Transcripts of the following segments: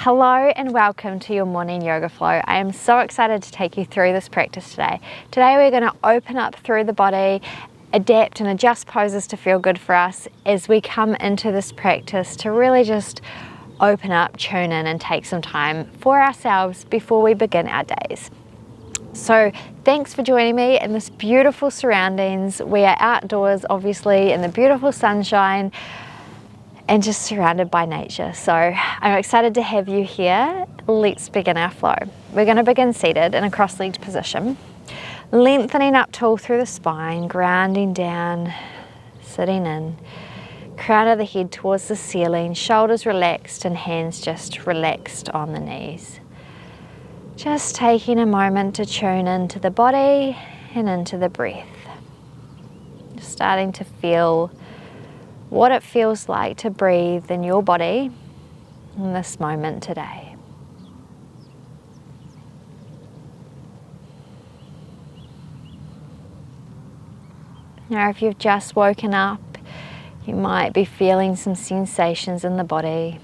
Hello and welcome to your morning yoga flow. I am so excited to take you through this practice today. Today we're going to open up through the body, adapt and adjust poses to feel good for us as we come into this practice to really just open up, tune in and take some time for ourselves before we begin our days. So thanks for joining me in this beautiful surroundings. We are outdoors obviously in the beautiful sunshine and just surrounded by nature. So I'm excited to have you here. Let's begin our flow. We're going to begin seated in a cross-legged position, lengthening up tall through the spine, grounding down, sitting in, crown of the head towards the ceiling, shoulders relaxed and hands just relaxed on the knees. Just taking a moment to tune into the body and into the breath. Just starting to feel what it feels like to breathe in your body in this moment today. Now, if you've just woken up, you might be feeling some sensations in the body.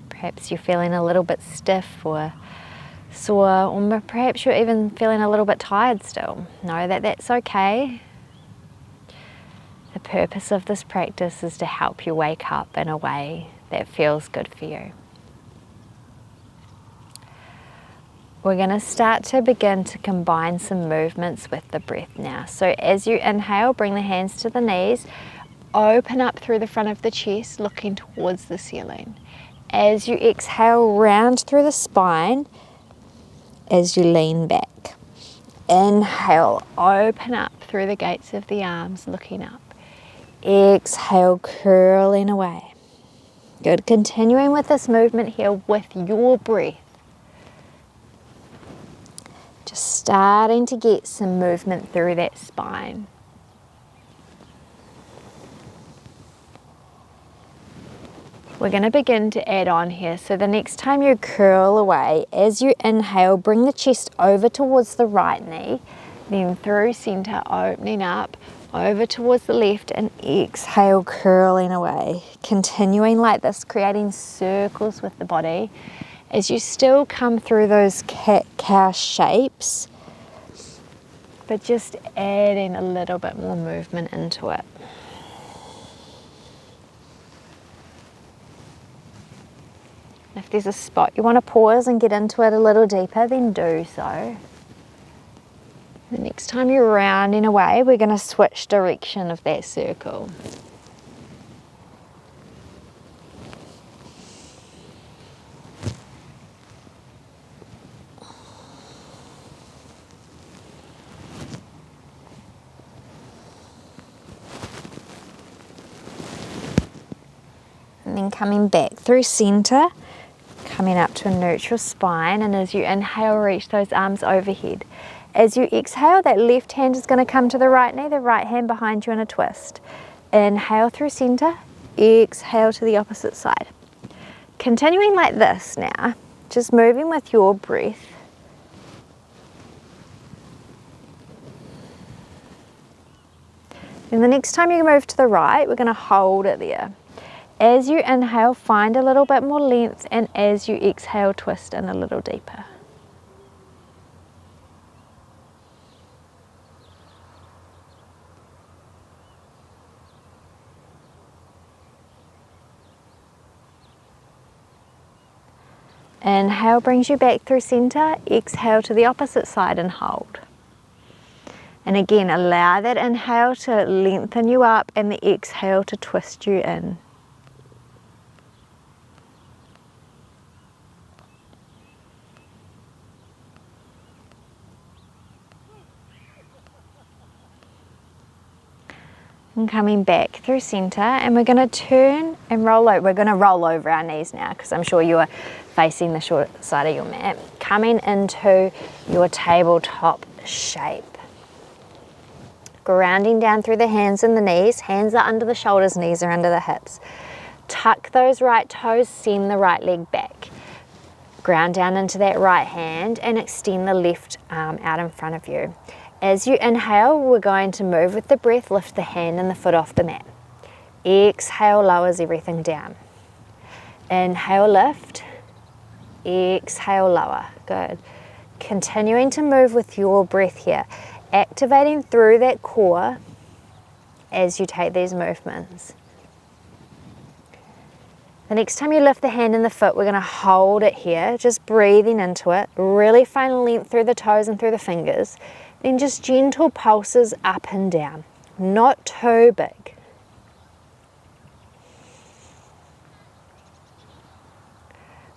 Perhaps you're feeling a little bit stiff or sore, or perhaps you're even feeling a little bit tired still. Know that that's okay. The purpose of this practice is to help you wake up in a way that feels good for you. We're going to start to begin to combine some movements with the breath now. So as you inhale, bring the hands to the knees, open up through the front of the chest, looking towards the ceiling. As you exhale, round through the spine as you lean back. Inhale, open up through the gates of the arms, looking up. Exhale, curling away. Good. Continuing with this movement here with your breath. Just starting to get some movement through that spine. We're going to begin to add on here. So the next time you curl away, as you inhale, bring the chest over towards the right knee, then through center, opening up, over towards the left, and exhale, curling away. Continuing like this, creating circles with the body as you still come through those cat-cow shapes, but just adding a little bit more movement into it. If there's a spot you want to pause and get into it a little deeper, then do so. The next time you're rounding away, we're going to switch direction of that circle. And then coming back through center, coming up to a neutral spine, and as you inhale, reach those arms overhead. As you exhale, that left hand is going to come to the right knee, the right hand behind you in a twist. Inhale through center, exhale to the opposite side. Continuing like this now, just moving with your breath. And the next time you move to the right, we're going to hold it there. As you inhale, find a little bit more length, and as you exhale, twist in a little deeper. Inhale brings you back through center, exhale to the opposite side and hold. And again, allow that inhale to lengthen you up and the exhale to twist you in. And coming back through center, and we're going to turn and roll over. We're going to roll over our knees now because I'm sure you are facing the short side of your mat. Coming into your tabletop shape. Grounding down through the hands and the knees. Hands are under the shoulders, knees are under the hips. Tuck those right toes, send the right leg back. Ground down into that right hand and extend the left arm out in front of you. As you inhale, we're going to move with the breath, lift the hand and the foot off the mat. Exhale, lowers everything down. Inhale, lift. Exhale, lower. Good. Continuing to move with your breath here, activating through that core as you take these movements. The next time you lift the hand and the foot, we're going to hold it here, just breathing into it, really find length through the toes and through the fingers, then just gentle pulses up and down, not too big.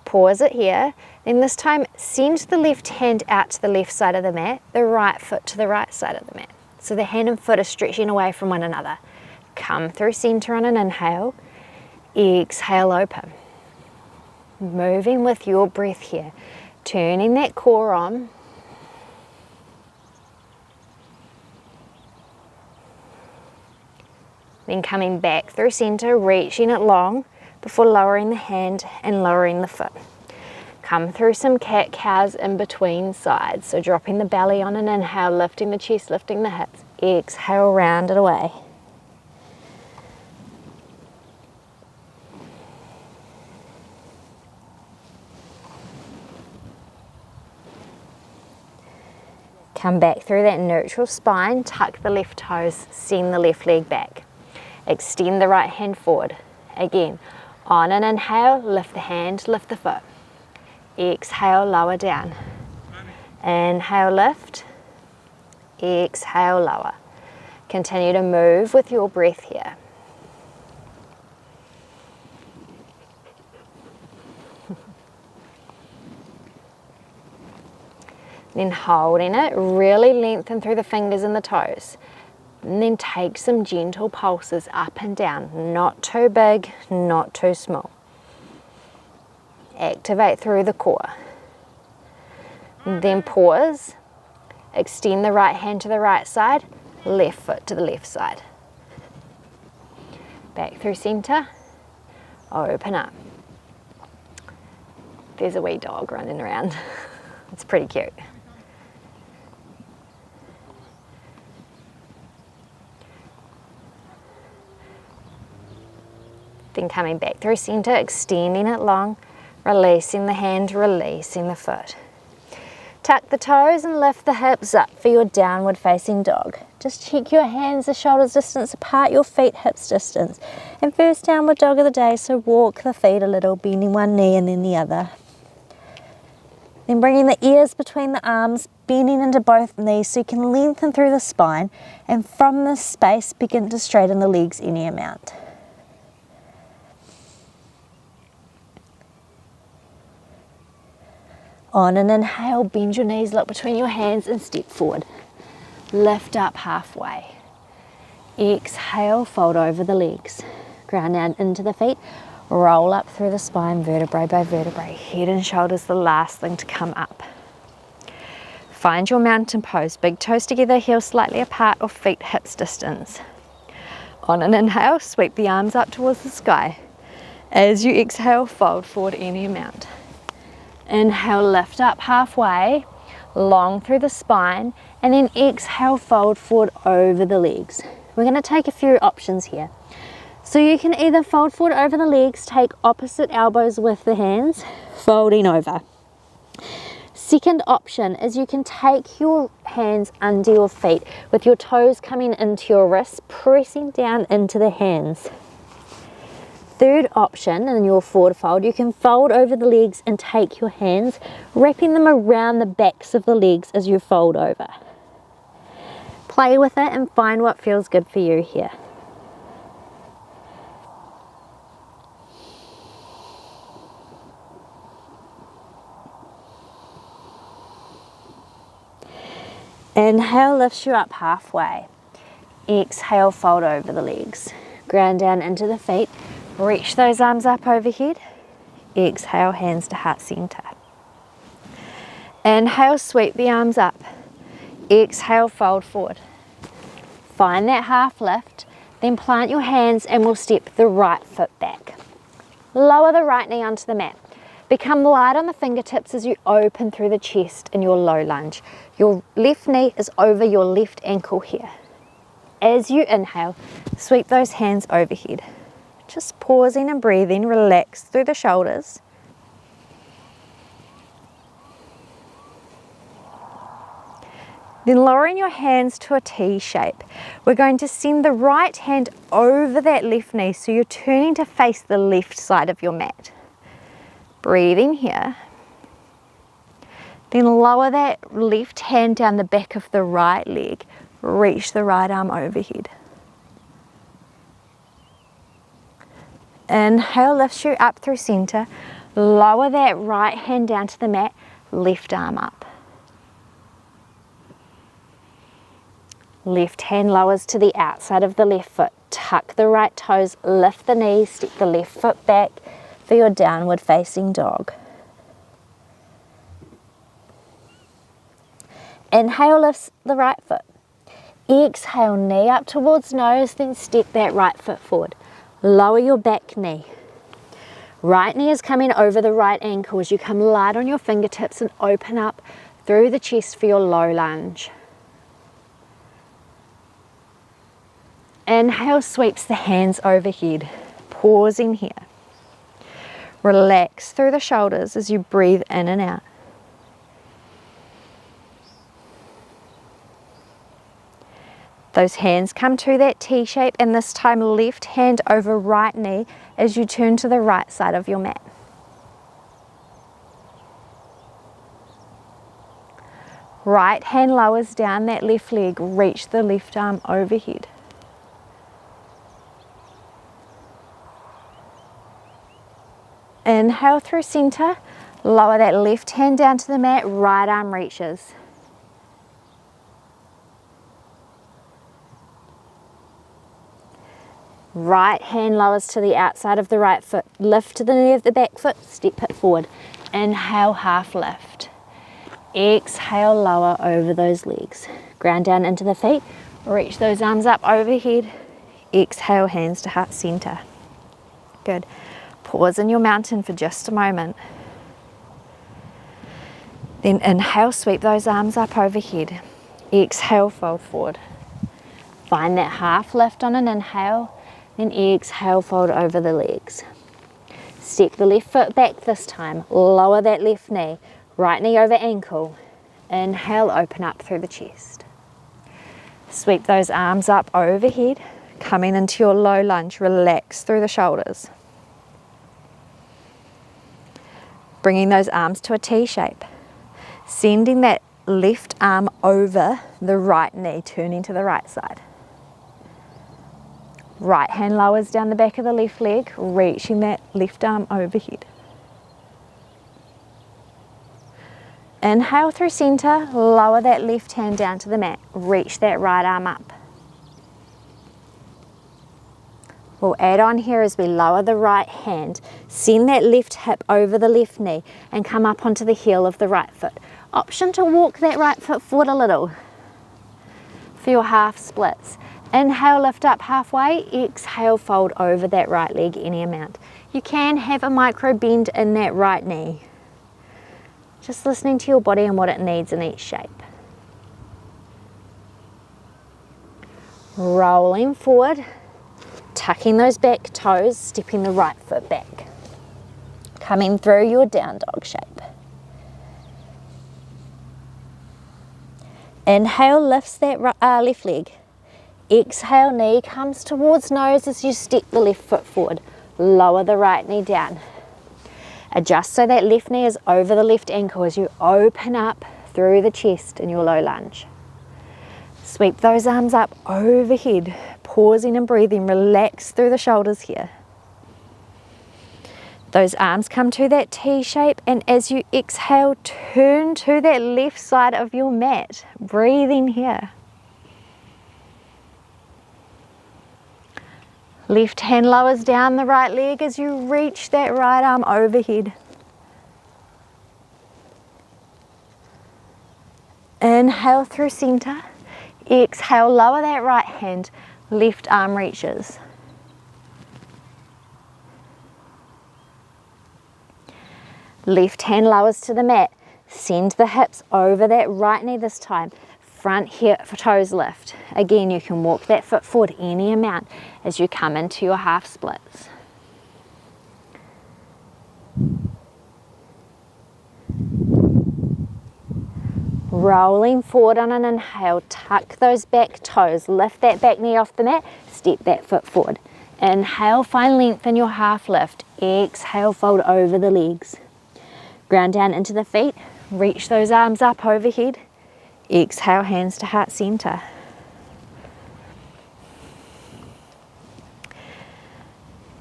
Pause it here, then this time send the left hand out to the left side of the mat, the right foot to the right side of the mat. So the hand and foot are stretching away from one another. Come through center on an inhale, exhale, open. Moving with your breath here, turning that core on. Then coming back through center, reaching it long before lowering the hand and lowering the foot. Come through some cat-cows in between sides. So dropping the belly on an inhale, lifting the chest, lifting the hips. Exhale, round it away. Come back through that neutral spine, tuck the left toes, send the left leg back. Extend the right hand forward. Again, on an inhale, lift the hand, lift the foot. Exhale, lower down. Inhale, lift. Exhale, lower. Continue to move with your breath here. Then holding it, really lengthen through the fingers and the toes. And then take some gentle pulses up and down, not too big, not too small. Activate through the core. And then pause, extend the right hand to the right side, left foot to the left side. Back through center, open up. There's a wee dog running around. It's pretty cute. Then coming back through center, extending it long, releasing the hand, releasing the foot. Tuck the toes and lift the hips up for your downward facing dog. Just check your hands are shoulders distance apart, your feet hips distance. And first downward dog of the day, so walk the feet a little, bending one knee and then the other. Then bringing the ears between the arms, bending into both knees so you can lengthen through the spine, and from this space begin to straighten the legs any amount. On an inhale, bend your knees, look between your hands and step forward. Lift up halfway. Exhale, fold over the legs. Ground down into the feet, roll up through the spine, vertebrae by vertebrae. Head and shoulders the last thing to come up. Find your mountain pose, big toes together, heels slightly apart or feet hips distance. On an inhale, sweep the arms up towards the sky. As you exhale, fold forward any amount. Inhale, lift up halfway, long through the spine, and then exhale, fold forward over the legs. We're going to take a few options here. So you can either fold forward over the legs, take opposite elbows with the hands, folding over. Second option is you can take your hands under your feet with your toes coming into your wrists, pressing down into the hands. Third option, in your forward fold, you can fold over the legs and take your hands, wrapping them around the backs of the legs as you fold over. Play with it and find what feels good for you here. Inhale lifts you up halfway. Exhale, fold over the legs. Ground down into the feet. Reach those arms up overhead. Exhale, hands to heart center. Inhale, sweep the arms up. Exhale, fold forward. Find that half lift, then plant your hands and we'll step the right foot back. Lower the right knee onto the mat. Become light on the fingertips as you open through the chest in your low lunge. Your left knee is over your left ankle here. As you inhale, sweep those hands overhead. Just pausing and breathing, relax through the shoulders. Then lowering your hands to a T shape. We're going to send the right hand over that left knee, so you're turning to face the left side of your mat. Breathing here. Then lower that left hand down the back of the right leg. Reach the right arm overhead. Inhale, lifts you up through center. Lower that right hand down to the mat, left arm up. Left hand lowers to the outside of the left foot. Tuck the right toes, lift the knees, step the left foot back for your downward facing dog. Inhale, lifts the right foot. Exhale, knee up towards nose, then step that right foot forward. Lower your back knee. Right knee is coming over the right ankle as you come light on your fingertips and open up through the chest for your low lunge. Inhale, sweeps the hands overhead. Pausing here. Relax through the shoulders as you breathe in and out. Those hands come to that T shape, and this time left hand over right knee as you turn to the right side of your mat. Right hand lowers down that left leg, reach the left arm overhead. Inhale through center, lower that left hand down to the mat, right arm reaches. Right hand lowers to the outside of the right foot, lift to the knee of the back foot, step it forward. Inhale, half lift. Exhale, lower over those legs. Ground down into the feet, reach those arms up overhead. Exhale, hands to heart center. Good. Pause in your mountain for just a moment. Then inhale, sweep those arms up overhead. Exhale, fold forward. Find that half lift on an inhale, then exhale, fold over the legs. Step the left foot back this time. Lower that left knee, right knee over ankle. Inhale, open up through the chest. Sweep those arms up overhead, coming into your low lunge. Relax through the shoulders. Bringing those arms to a T shape. Sending that left arm over the right knee, turning to the right side. Right hand lowers down the back of the left leg, reaching that left arm overhead. Inhale through center, lower that left hand down to the mat, reach that right arm up. We'll add on here as we lower the right hand, send that left hip over the left knee and come up onto the heel of the right foot. Option to walk that right foot forward a little for your half splits. Inhale, lift up halfway, exhale, fold over that right leg any amount. You can have a micro bend in that right knee. Just listening to your body and what it needs in each shape. Rolling forward. Tucking those back toes, stepping the right foot back. Coming through your down dog shape. Inhale, lifts that left leg. Exhale, knee comes towards nose as you step the left foot forward. Lower the right knee down. Adjust so that left knee is over the left ankle as you open up through the chest in your low lunge. Sweep those arms up overhead, pausing and breathing. Relax through the shoulders here. Those arms come to that T shape, and as you exhale, turn to that left side of your mat. Breathing here. Left hand lowers down the right leg as you reach that right arm overhead. Inhale through center. Exhale, lower that right hand, left arm reaches. Left hand lowers to the mat. Send the hips over that right knee this time. Front hip for toes lift. Again, you can walk that foot forward any amount as you come into your half splits. Rolling forward on an inhale, tuck those back toes, lift that back knee off the mat, step that foot forward. Inhale, find length in your half lift. Exhale, fold over the legs. Ground down into the feet, reach those arms up overhead. Exhale, hands to heart center.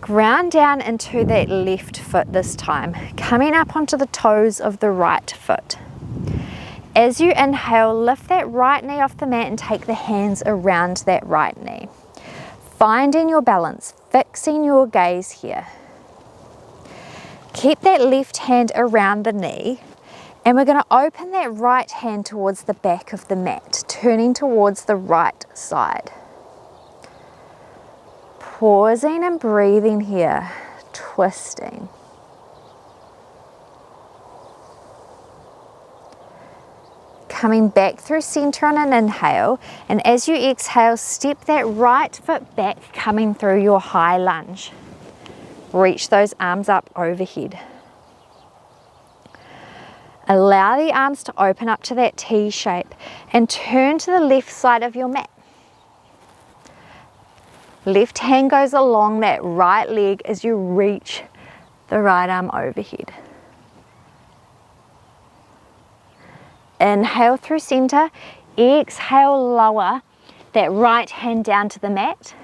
Ground down into that left foot this time, coming up onto the toes of the right foot. As you inhale, lift that right knee off the mat and take the hands around that right knee. Finding your balance, fixing your gaze here. Keep that left hand around the knee, and we're going to open that right hand towards the back of the mat, turning towards the right side. Pausing and breathing here, twisting. Coming back through center on an inhale, and as you exhale, step that right foot back, coming through your high lunge. Reach those arms up overhead. Allow the arms to open up to that T shape and turn to the left side of your mat. Left hand goes along that right leg as you reach the right arm overhead. Inhale through center, exhale, lower that right hand down to the mat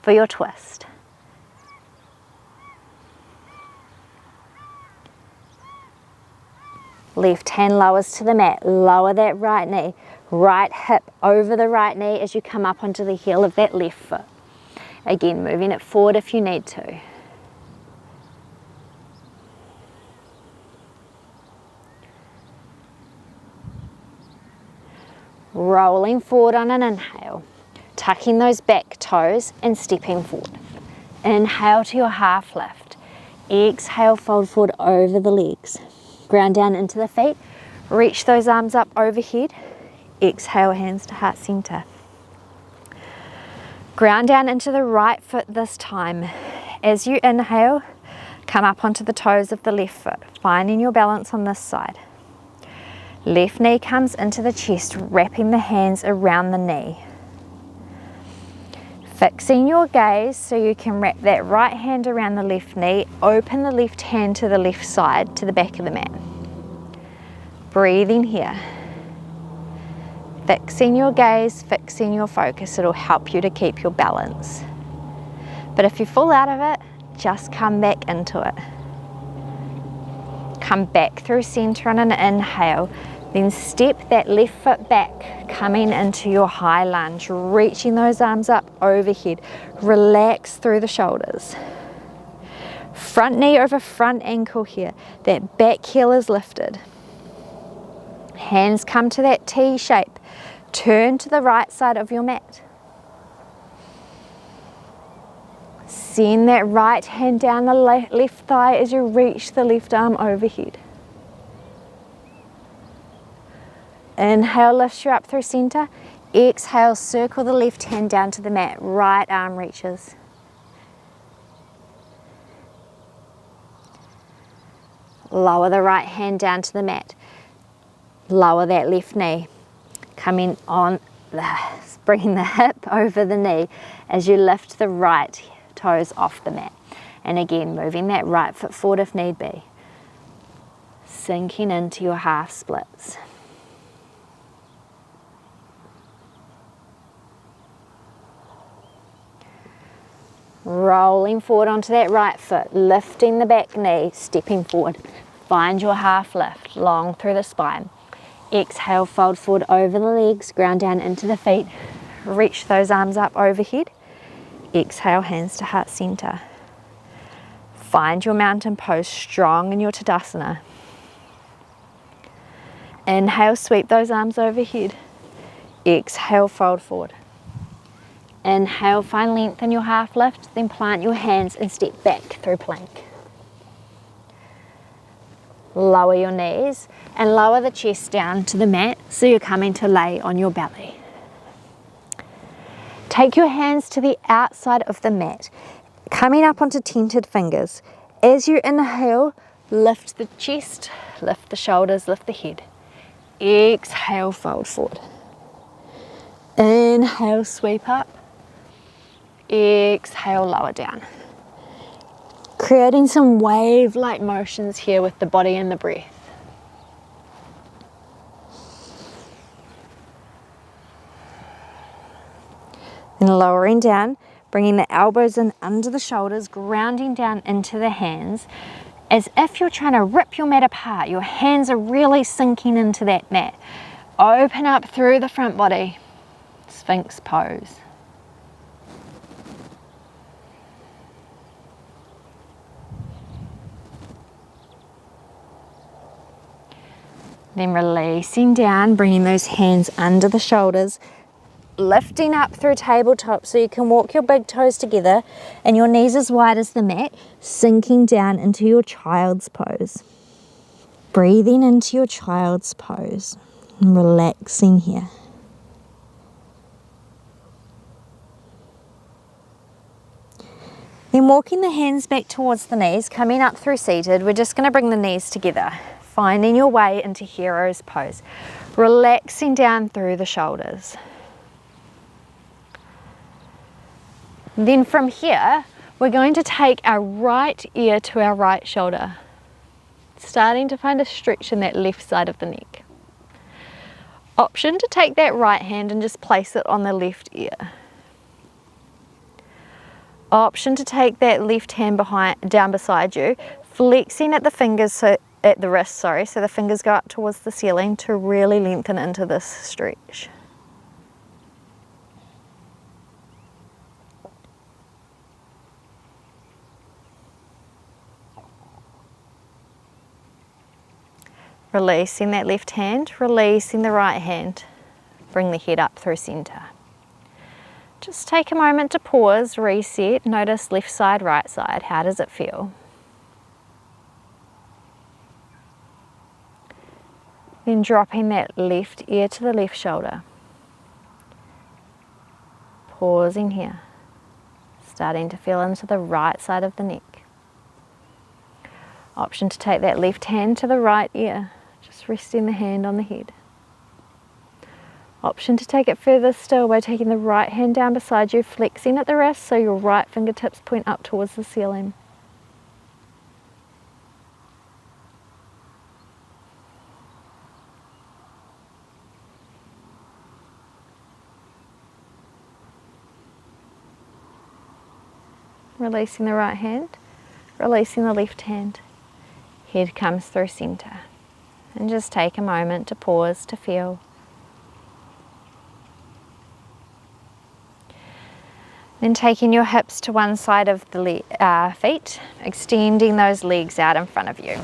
for your twist. Left hand lowers to the mat, lower that right knee, right hip over the right knee as you come up onto the heel of that left foot. Again, moving it forward if you need to. Rolling forward on an inhale, tucking those back toes and stepping forward. Inhale to your half lift. Exhale, fold forward over the legs. Ground down into the feet. Reach those arms up overhead. Exhale, hands to heart center. Ground down into the right foot this time. As you inhale, come up onto the toes of the left foot, finding your balance on this side. Left knee comes into the chest, wrapping the hands around the knee. Fixing your gaze so you can wrap that right hand around the left knee, open the left hand to the left side, to the back of the mat. Breathing here. Fixing your gaze, fixing your focus, it'll help you to keep your balance. But if you fall out of it, just come back into it. Come back through center on an inhale, then step that left foot back, coming into your high lunge, reaching those arms up overhead. Relax through the shoulders. Front knee over front ankle here. That back heel is lifted. Hands come to that T shape. Turn to the right side of your mat. Send that right hand down the left thigh as you reach the left arm overhead. Inhale, lifts you up through center. Exhale, circle the left hand down to the mat. Right arm reaches. Lower the right hand down to the mat. Lower that left knee. Coming on, bringing the hip over the knee as you lift the right toes off the mat. And again, moving that right foot forward if need be. Sinking into your half splits. Rolling forward onto that right foot, lifting the back knee, stepping forward. Find your half lift, long through the spine. Exhale, fold forward over the legs, ground down into the feet. Reach those arms up overhead. Exhale, hands to heart center. Find your mountain pose, strong in your Tadasana. Inhale, sweep those arms overhead. Exhale, fold forward. Inhale, find length in your half lift, then plant your hands and step back through plank. Lower your knees and lower the chest down to the mat so you're coming to lay on your belly. Take your hands to the outside of the mat, coming up onto tented fingers. As you inhale, lift the chest, lift the shoulders, lift the head. Exhale, fold forward. Inhale, sweep up. Exhale, lower down. Creating some wave-like motions here with the body and the breath. Then lowering down, bringing the elbows in under the shoulders, grounding down into the hands, as if you're trying to rip your mat apart. Your hands are really sinking into that mat. Open up through the front body, Sphinx pose. Then releasing down, bringing those hands under the shoulders, lifting up through tabletop so you can walk your big toes together and your knees as wide as the mat, sinking down into your child's pose. Breathing into your child's pose and relaxing here. Then walking the hands back towards the knees, coming up through seated, we're just going to bring the knees together, finding your way into hero's pose, relaxing down through the shoulders. Then from here, we're going to take our right ear to our right shoulder, starting to find a stretch in that left side of the neck. Option to take that right hand and just place it on the left ear. Option to take that left hand down beside you, flexing at the fingers, at the wrist, so the fingers go up towards the ceiling to really lengthen into this stretch. Releasing that left hand, releasing the right hand. Bring the head up through center. Just take a moment to pause, reset, notice left side, right side. How does it feel? Then dropping that left ear to the left shoulder. Pausing here. Starting to feel into the right side of the neck. Option to take that left hand to the right ear. Just resting the hand on the head. Option to take it further still by taking the right hand down beside you, flexing at the wrist so your right fingertips point up towards the ceiling. Releasing the right hand, releasing the left hand. Head comes through center. And just take a moment to pause, to feel. Then taking your hips to one side of the feet, extending those legs out in front of you.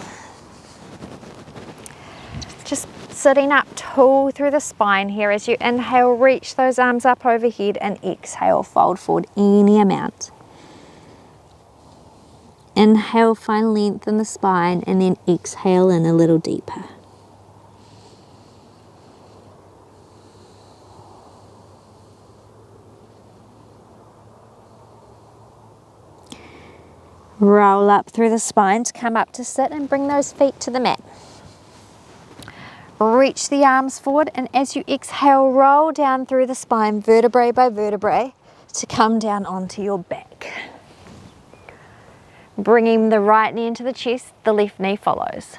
Just sitting up tall through the spine here. As you inhale, reach those arms up overhead, and exhale, fold forward any amount. Inhale, find length in the spine, and then exhale in a little deeper. Roll up through the spine to come up to sit and bring those feet to the mat. Reach the arms forward, and as you exhale, roll down through the spine, vertebrae by vertebrae, to come down onto your back. Bringing the right knee into the chest, the left knee follows.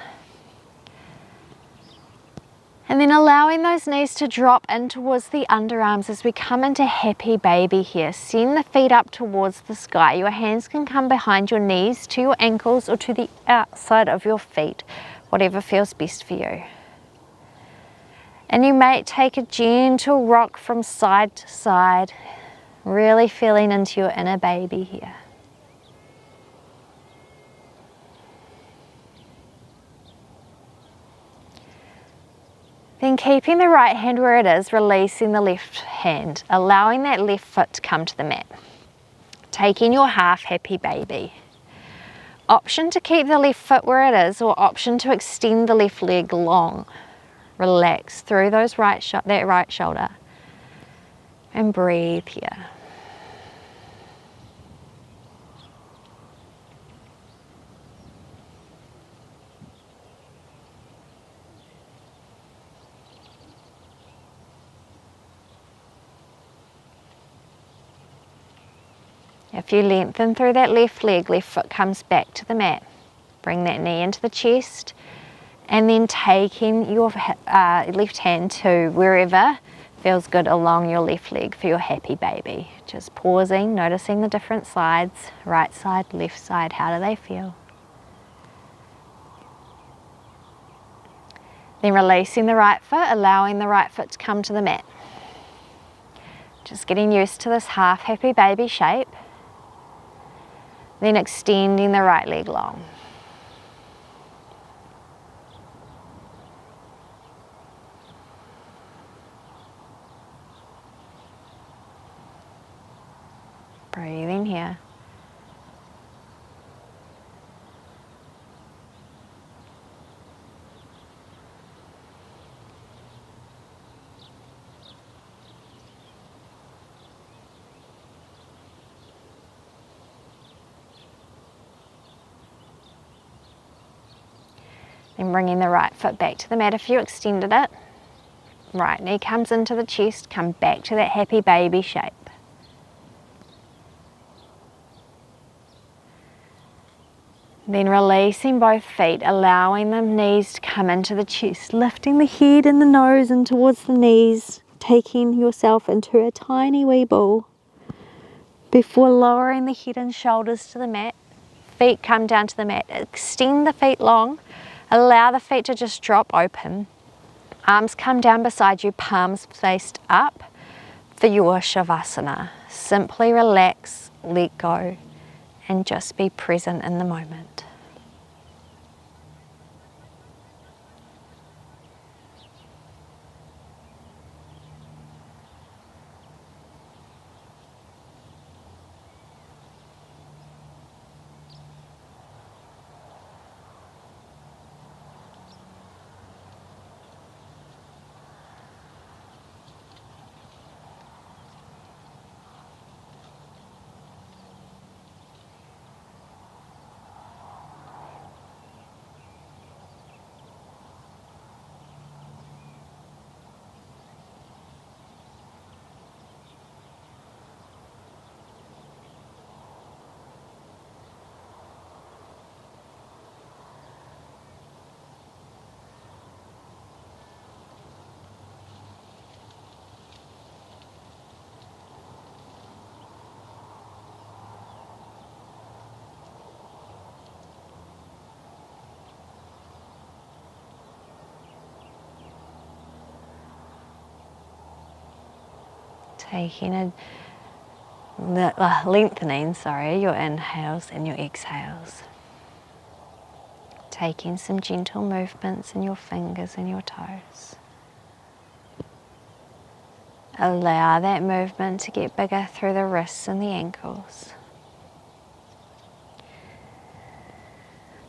And then allowing those knees to drop in towards the underarms as we come into happy baby here. Send the feet up towards the sky. Your hands can come behind your knees, to your ankles, or to the outside of your feet, whatever feels best for you. And you may take a gentle rock from side to side, really feeling into your inner baby here. Then keeping the right hand where it is, releasing the left hand, allowing that left foot to come to the mat. Taking your half happy baby. Option to keep the left foot where it is, or option to extend the left leg long. Relax through those that right shoulder. And breathe here. If you lengthen through that left leg, left foot comes back to the mat. Bring that knee into the chest, and then taking your left hand to wherever feels good along your left leg for your happy baby. Just pausing, noticing the different sides, right side, left side, how do they feel? Then releasing the right foot, allowing the right foot to come to the mat. Just getting used to this half happy baby shape. Then extending the right leg long. Breathing here. Then bringing the right foot back to the mat if you extended it. Right knee comes into the chest, come back to that happy baby shape. Then releasing both feet, allowing the knees to come into the chest, lifting the head and the nose in towards the knees, taking yourself into a tiny wee ball before lowering the head and shoulders to the mat. Feet come down to the mat. Extend the feet long. Allow the feet to just drop open. Arms come down beside you, palms faced up for your Shavasana. Simply relax, let go, and just be present in the moment. Taking lengthening, your inhales and your exhales. Taking some gentle movements in your fingers and your toes. Allow that movement to get bigger through the wrists and the ankles.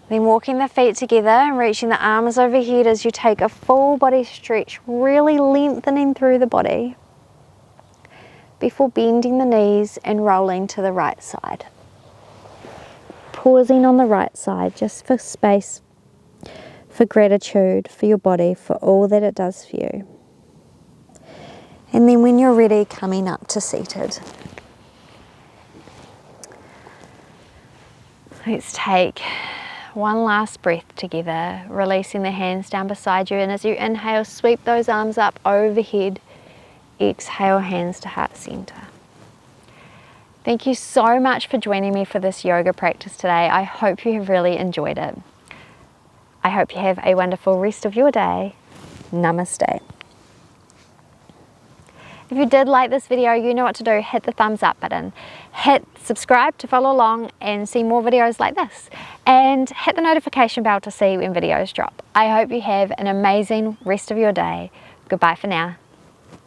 Then walking the feet together and reaching the arms overhead as you take a full body stretch, really lengthening through the body before bending the knees and rolling to the right side. Pausing on the right side just for space, for gratitude for your body, for all that it does for you. And then when you're ready, coming up to seated. Let's take one last breath together, releasing the hands down beside you, and as you inhale, sweep those arms up overhead. Exhale, hands to heart center. Thank you so much for joining me for this yoga practice today. I hope you have really enjoyed it. I hope you have a wonderful rest of your day. Namaste. If you did like this video, you know what to do. Hit the thumbs up button. Hit subscribe to follow along and see more videos like this. And hit the notification bell to see when videos drop. I hope you have an amazing rest of your day. Goodbye for now.